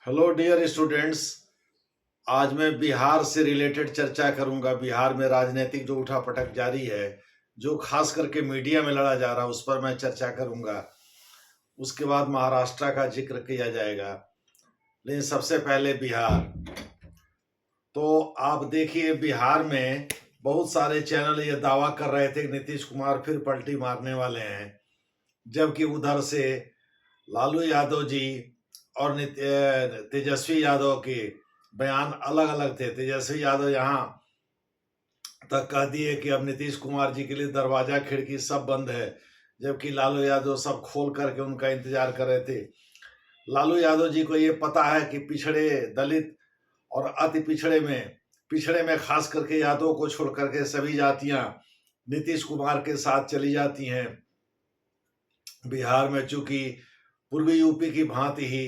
Hello dear students. आज मैं बिहार से रिलेटेड चर्चा करूंगा। बिहार में राजनीतिक जो उठापटक जारी है, जो खास करके मीडिया में लड़ा जा रहा है, उस पर मैं चर्चा करूंगा। उसके बाद महाराष्ट्र का जिक्र किया जाएगा, लेकिन सबसे पहले बिहार। तो आप देखिए, बिहार में बहुत सारे चैनल ये दावा कर रहे थे कि नीतीश कुमार फिर पलटी मारने वाले हैं, जबकि उधर से लालू यादव जी और तेजस्वी यादव के बयान अलग अलग थे। तेजस्वी यादव यहाँ तक कह दिए कि अब नीतीश कुमार जी के लिए दरवाजा खिड़की सब बंद है, जबकि लालू यादव सब खोल करके उनका इंतजार कर रहे थे। लालू यादव जी को ये पता है कि पिछड़े, दलित और अति पिछड़े में खास करके यादव को छोड़ करके सभी जातियां नीतीश कुमार के साथ चली जाती हैं। बिहार में चूंकि पूर्वी यूपी की भांति ही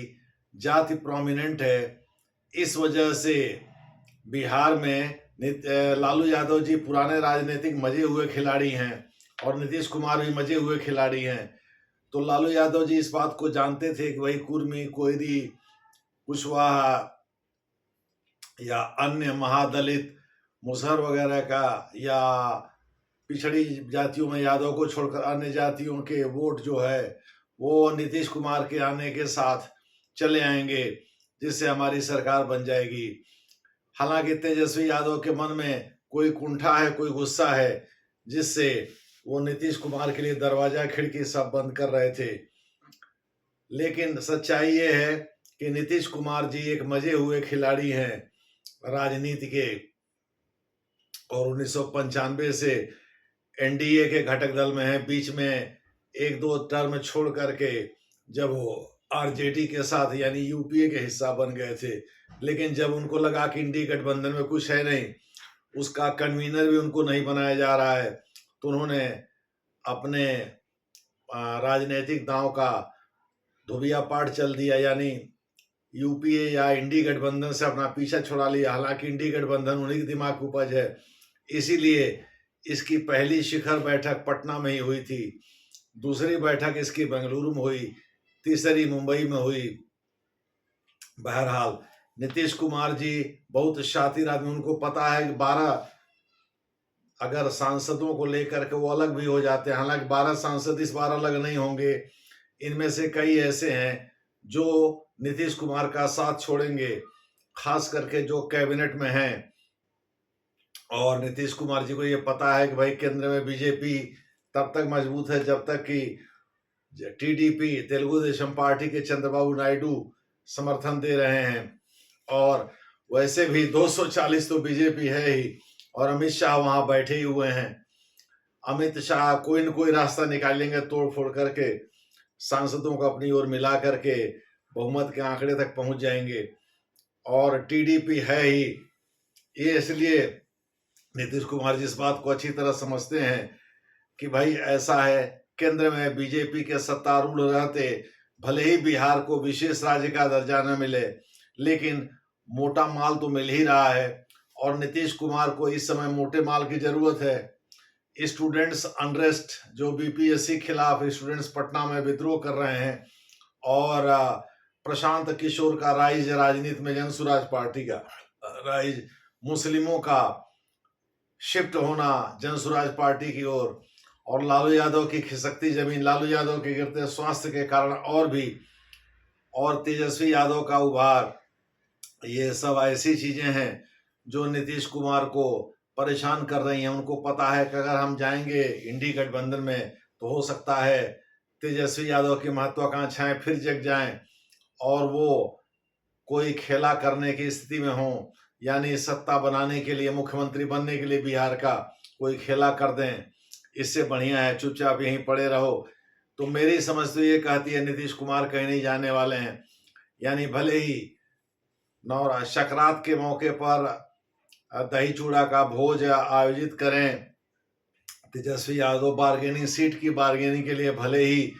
जाति प्रोमिनेंट है, इस वजह से बिहार में लालू यादव जी पुराने राजनीतिक मजे हुए खिलाड़ी हैं और नीतीश कुमार भी मजे हुए खिलाड़ी हैं। तो लालू यादव जी इस बात को जानते थे कि वही कुर्मी, कोयरी, कुशवाहा या अन्य महादलित मुसहर वगैरह का या पिछड़ी जातियों में यादव को छोड़कर अन्य जातियों के वोट जो है वो नीतीश कुमार के आने के साथ चले आएंगे, जिससे हमारी सरकार बन जाएगी। हालांकि तेजस्वी यादव के मन में कोई कुंठा है, कोई गुस्सा है, जिससे वो नीतीश कुमार के लिए दरवाजा खिड़की सब बंद कर रहे थे। लेकिन सच्चाई ये है कि नीतीश कुमार जी एक मजे हुए खिलाड़ी हैं राजनीति के, और 1995 से एनडीए के घटक दल में है। बीच में एक दो टर्म छोड़ करके जब वो आरजेडी के साथ यानी यूपीए के हिस्सा बन गए थे, लेकिन जब उनको लगा कि इंडी गठबंधन में कुछ है नहीं, उसका कन्वीनर भी उनको नहीं बनाया जा रहा है, तो उन्होंने अपने राजनीतिक दांव का धुबिया पाठ चल दिया, यानी यूपीए या इंडी गठबंधन से अपना पीछा छुड़ा लिया। हालांकि इंडी गठबंधन उन्हीं के दिमाग की उपज है, इसीलिए इसकी पहली शिखर बैठक पटना में ही हुई थी, दूसरी बैठक इसकी बेंगलुरु में हुई, तीसरी मुंबई में हुई। बहरहाल नीतीश कुमार जी बहुत शातिर आदमी, उनको पता है कि 12 अगर सांसदों को लेकर के वो अलग भी हो जाते हैं। हालांकि 12 सांसद इस बार अलग नहीं होंगे, इनमें से कई ऐसे हैं जो नीतीश कुमार का साथ छोड़ेंगे, खास करके जो कैबिनेट में हैं। और नीतीश कुमार जी को ये पता है कि भाई केंद्र में बीजेपी तब तक मजबूत है जब तक कि टीडीपी, तेलुगु देशम पार्टी के चंद्रबाबू नायडू समर्थन दे रहे हैं। और वैसे भी 240 तो बीजेपी है ही, और अमित शाह वहां बैठे ही हुए हैं। अमित शाह कोई न कोई रास्ता निकालेंगे तोड़ फोड़ करके, सांसदों को अपनी ओर मिला करके बहुमत के आंकड़े तक पहुंच जाएंगे। और टीडीपी है ही, ये इसलिए नीतीश कुमार जी इस बात को अच्छी तरह समझते हैं कि भाई ऐसा है, केंद्र में बीजेपी के सत्तारूढ़ रहते भले ही बिहार को विशेष राज्य का दर्जा न मिले, लेकिन मोटा माल तो मिल ही रहा है। और नीतीश कुमार को इस समय मोटे माल की जरूरत है। स्टूडेंट्स अनरेस्ट, जो बीपीएससी खिलाफ स्टूडेंट्स पटना में विद्रोह कर रहे हैं, और प्रशांत किशोर का राइज राजनीति में, जनसुराज पार्टी का राइज, मुस्लिमों का शिफ्ट होना जनसुराज पार्टी की ओर, और लालू यादव की खिसकती जमीन, लालू यादव के गिरते स्वास्थ्य के कारण, और तेजस्वी यादव का उभार, ये सब ऐसी चीजें हैं जो नीतीश कुमार को परेशान कर रही हैं। उनको पता है कि अगर हम जाएंगे इंडी गठबंधन में तो हो सकता है तेजस्वी यादव की महत्वाकांक्षाएं फिर जग जाएं और वो कोई खेला करने की स्थिति में हो, यानी सत्ता बनाने के लिए, मुख्यमंत्री बनने के लिए बिहार का कोई खेला कर दें। इससे बढ़िया है चुपचाप यहीं पड़े रहो। तो मेरी समझ तो ये कहती है नीतीश कुमार कहीं नहीं जाने वाले हैं। यानी भले ही सकरात के मौके पर दही चूड़ा का भोज आयोजित करें, तेजस्वी यादव बार्गेनिंग सीट की बार्गेनिंग के लिए भले ही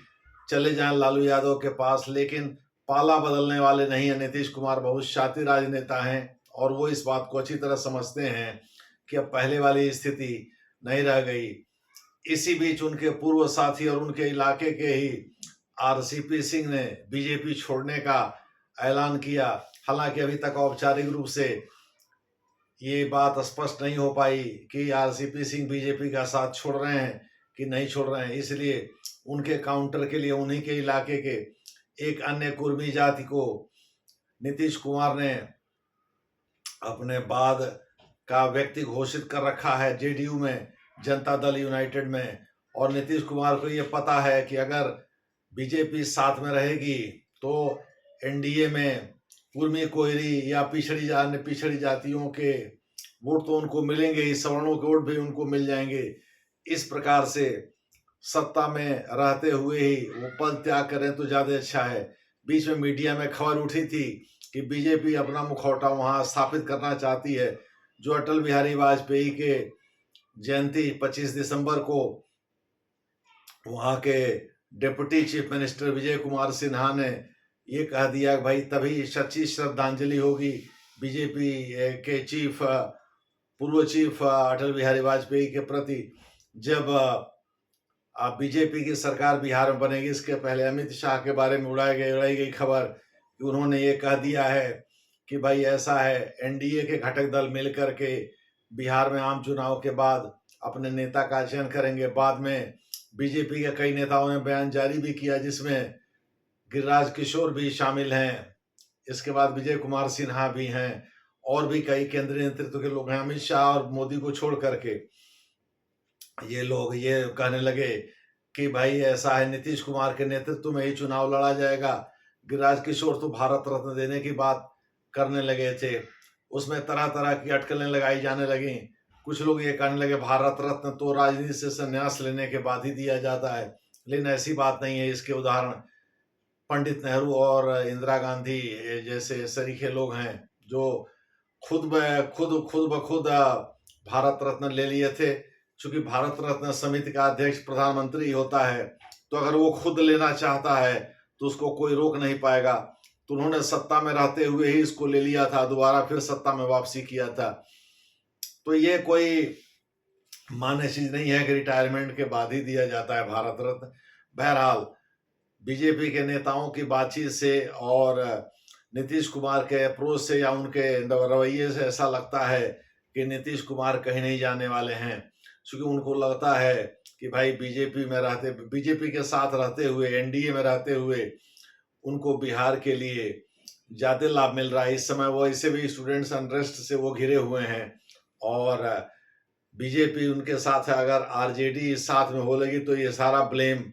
चले जाएं लालू यादव के पास, लेकिन पाला बदलने वाले नहीं है। नीतीश कुमार बहुत शातिर राजनेता हैं और वो इस बात को अच्छी तरह समझते हैं कि अब पहले वाली स्थिति नहीं रह गई। इसी बीच उनके पूर्व साथी और उनके इलाके के ही आरसीपी सिंह ने बीजेपी छोड़ने का ऐलान किया। हालांकि अभी तक औपचारिक रूप से ये बात स्पष्ट नहीं हो पाई कि आरसीपी सिंह बीजेपी का साथ छोड़ रहे हैं कि नहीं छोड़ रहे हैं। इसलिए उनके काउंटर के लिए उन्हीं के इलाके के एक अन्य कुर्मी जाति को नीतीश कुमार ने अपने बाद का व्यक्ति घोषित कर रखा है जेडीयू में, जनता दल यूनाइटेड में। और नीतीश कुमार को ये पता है कि अगर बीजेपी साथ में रहेगी तो एनडीए में कुर्मी, कोयरी या पिछड़ी जातियों के वोट तो उनको मिलेंगे ही, सवर्णों के वोट भी उनको मिल जाएंगे। इस प्रकार से सत्ता में रहते हुए ही वो पद त्याग करें तो ज्यादा अच्छा है। बीच में मीडिया में खबर उठी थी कि बीजेपी अपना मुखौटा वहां स्थापित करना चाहती है। जो अटल बिहारी वाजपेयी के जयंती 25 दिसंबर को वहां के deputy chief minister Vijay Kumar Sinha ने ये कह दिया कि भाई तभी सच्ची श्रद्धांजलि होगी बीजेपी के पूर्व चीफ अटल बिहारी वाजपेयी के प्रति, जब बीजेपी की सरकार बिहार में बनेगी। इसके पहले अमित शाह के बारे में उड़ाई गई खबर कि उन्होंने ये कह दिया है कि भाई ऐसा है, एनडीए के घटक दल मिलकर के बिहार में आम चुनाव के बाद अपने नेता का चयन करेंगे। बाद में बीजेपी के कई नेताओं ने बयान जारी भी किया जिसमें गिरिराज किशोर भी शामिल हैं, इसके बाद विजय कुमार सिन्हा भी हैं और भी कई केंद्रीय नेतृत्व के लोग हैं। अमित शाह और मोदी को छोड़ करके ये लोग ये कहने लगे कि भाई ऐसा है, नीतीश कुमार के नेतृत्व में ही चुनाव लड़ा जाएगा। गिरिराज किशोर तो भारत रत्न देने की बात करने लगे थे, उसमें तरह तरह की अटकलें लगाई जाने लगी। कुछ लोग ये कहने लगे भारत रत्न तो राजनीति से संन्यास लेने के बाद ही दिया जाता है, लेकिन ऐसी बात नहीं है। इसके उदाहरण पंडित नेहरू और इंदिरा गांधी जैसे सरीखे लोग हैं जो खुद ब खुद भारत रत्न ले लिए थे। चूंकि भारत रत्न समिति का अध्यक्ष प्रधानमंत्री होता है, तो अगर वो खुद लेना चाहता है तो उसको कोई रोक नहीं पाएगा। तो उन्होंने सत्ता में रहते हुए ही इसको ले लिया था, दोबारा फिर सत्ता में वापसी किया था। तो ये कोई मान्य चीज नहीं है कि रिटायरमेंट के बाद ही दिया जाता है भारत रत्न। बहरहाल बीजेपी के नेताओं की बातचीत से और नीतीश कुमार के अप्रोच से या उनके रवैये से ऐसा लगता है कि नीतीश कुमार कहीं नहीं जाने वाले हैं, क्योंकि उनको लगता है कि भाई बीजेपी के साथ रहते हुए, एनडीए में रहते हुए उनको बिहार के लिए ज्यादा लाभ मिल रहा है। इस समय वो ऐसे भी स्टूडेंट्स अनरेस्ट से वो घिरे हुए हैं और बीजेपी उनके साथ है। अगर आरजेडी साथ में हो लगी तो ये सारा ब्लेम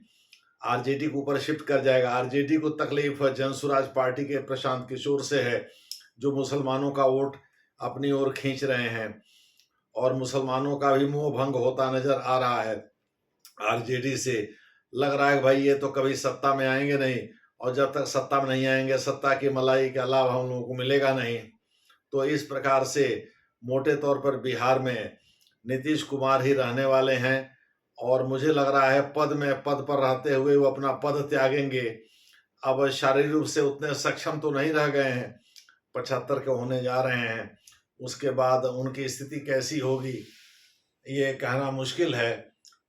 आरजेडी के ऊपर शिफ्ट कर जाएगा। आरजेडी को तकलीफ जनसुराज पार्टी के प्रशांत किशोर से है, जो मुसलमानों का वोट अपनी ओर खींच रहे हैं और मुसलमानों का भी मोह भंग होता नजर आ रहा है। आरजेडी से लग रहा है कि भाई ये तो कभी सत्ता में आएंगे नहीं, और जब तक सत्ता में नहीं आएंगे सत्ता की मलाई का लाभ हम लोगों को मिलेगा नहीं। तो इस प्रकार से मोटे तौर पर बिहार में नीतीश कुमार ही रहने वाले हैं और मुझे लग रहा है पद पर रहते हुए वो अपना पद त्यागेंगे। अब शारीरिक रूप से उतने सक्षम तो नहीं रह गए हैं, 75 के होने जा रहे हैं। उसके बाद उनकी स्थिति कैसी होगी ये कहना मुश्किल है।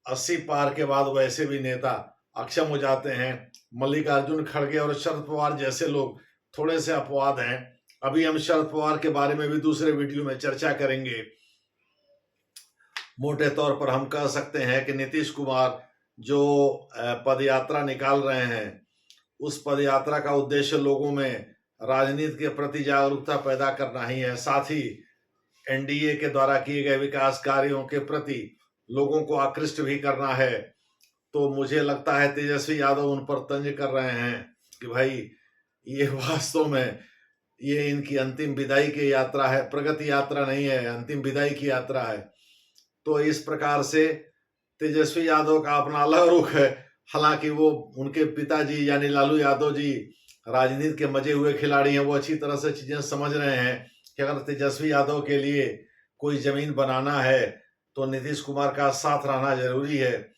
80 पार के बाद वैसे भी नेता अक्षम हो जाते हैं। मल्लिकार्जुन खड़गे और शरद पवार जैसे लोग थोड़े से अपवाद हैं। अभी हम शरद पवार के बारे में भी दूसरे वीडियो में चर्चा करेंगे। मोटे तौर पर हम कह सकते हैं कि नीतीश कुमार जो पदयात्रा निकाल रहे हैं, उस पदयात्रा का उद्देश्य लोगों में राजनीति के प्रति जागरूकता पैदा करना ही है। साथ ही एनडीए के द्वारा किए गए विकास कार्यों के प्रति लोगों को आकृष्ट भी करना है। तो मुझे लगता है तेजस्वी यादव उन पर तंज कर रहे हैं कि भाई ये वास्तव में ये इनकी अंतिम विदाई की यात्रा है, प्रगति यात्रा नहीं है, अंतिम विदाई की यात्रा है। तो इस प्रकार से तेजस्वी यादव का अपना अलग रुख है। हालांकि वो उनके पिताजी यानी लालू यादव जी राजनीति के मजे हुए खिलाड़ी हैं, वो अच्छी तरह से चीजें समझ रहे हैं कि अगर तेजस्वी यादव के लिए कोई जमीन बनाना है तो नीतीश कुमार का साथ रहना जरूरी है।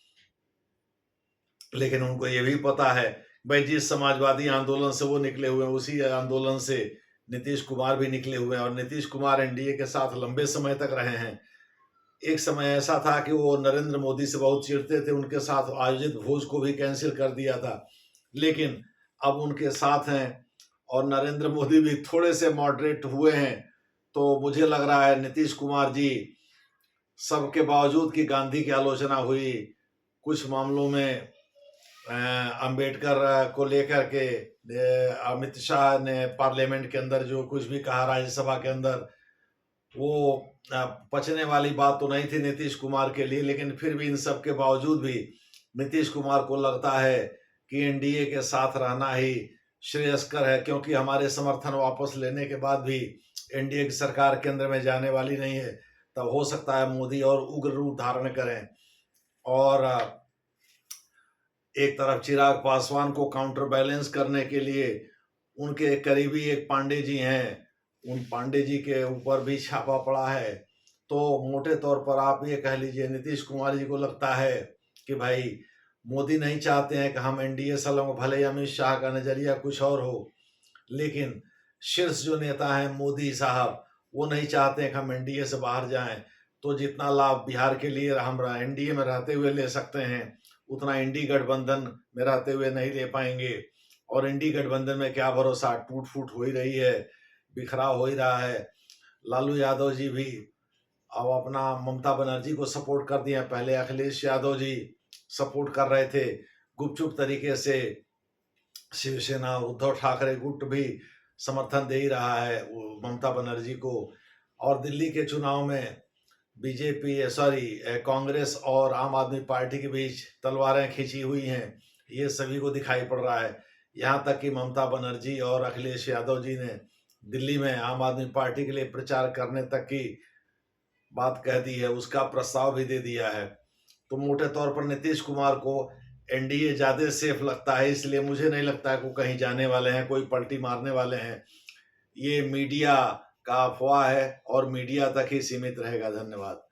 लेकिन उनको ये भी पता है भाई जिस समाजवादी आंदोलन से वो निकले हुए हैं उसी आंदोलन से नीतीश कुमार भी निकले हुए हैं, और नीतीश कुमार एनडीए के साथ लंबे समय तक रहे हैं। एक समय ऐसा था कि वो नरेंद्र मोदी से बहुत चिढ़ते थे, उनके साथ आयोजित भोज को भी कैंसिल कर दिया था, लेकिन अब उनके साथ हैं और नरेंद्र मोदी भी थोड़े से मॉडरेट हुए हैं। तो मुझे लग रहा है नीतीश कुमार जी, सबके बावजूद कि गांधी की आलोचना हुई, कुछ मामलों में अंबेडकर को लेकर के अमित शाह ने पार्लियामेंट के अंदर जो कुछ भी कहा राज्यसभा के अंदर, वो पचने वाली बात तो नहीं थी नीतीश कुमार के लिए। लेकिन फिर भी इन सब के बावजूद भी नीतीश कुमार को लगता है कि एनडीए के साथ रहना ही श्रेयस्कर है, क्योंकि हमारे समर्थन वापस लेने के बाद भी एनडीए की सरकार केंद्र में जाने वाली नहीं है। तब हो सकता है मोदी और उग्र रूप धारण करें और एक तरफ चिराग पासवान को काउंटर बैलेंस करने के लिए उनके करीबी एक पांडे जी हैं, उन पांडे जी के ऊपर भी छापा पड़ा है। तो मोटे तौर पर आप ये कह लीजिए नीतीश कुमार जी को लगता है कि भाई मोदी नहीं चाहते हैं कि हम एनडीए से लगे, भले ही अमित शाह का नजरिया कुछ और हो, लेकिन शीर्ष जो नेता हैं मोदी साहब, वो नहीं चाहते हैं कि हम एनडीए से बाहर जाएं। तो जितना लाभ बिहार के लिए हम एनडीए में रहते हुए ले सकते हैं, उतना इंडी गठबंधन में रहते हुए नहीं ले पाएंगे। और इंडी गठबंधन में क्या भरोसा, टूट फूट हो ही रही है, बिखराव हो ही रहा है। लालू यादव जी भी अब अपना ममता बनर्जी को सपोर्ट कर दिया। पहले अखिलेश यादव जी सपोर्ट कर रहे थे गुपचुप तरीके से, शिवसेना उद्धव ठाकरे गुट भी समर्थन दे ही रहा है ममता बनर्जी को। और दिल्ली के चुनाव में बीजेपी कांग्रेस और आम आदमी पार्टी के बीच तलवारें खींची हुई हैं, ये सभी को दिखाई पड़ रहा है। यहाँ तक कि ममता बनर्जी और अखिलेश यादव जी ने दिल्ली में आम आदमी पार्टी के लिए प्रचार करने तक की बात कह दी है, उसका प्रस्ताव भी दे दिया है। तो मोटे तौर पर नीतीश कुमार को एनडीए ज्यादा सेफ लगता है, इसलिए मुझे नहीं लगता है कि कहीं जाने वाले हैं, कोई पलटी मारने वाले हैं। ये मीडिया का अफवाह है और मीडिया तक ही सीमित रहेगा। धन्यवाद।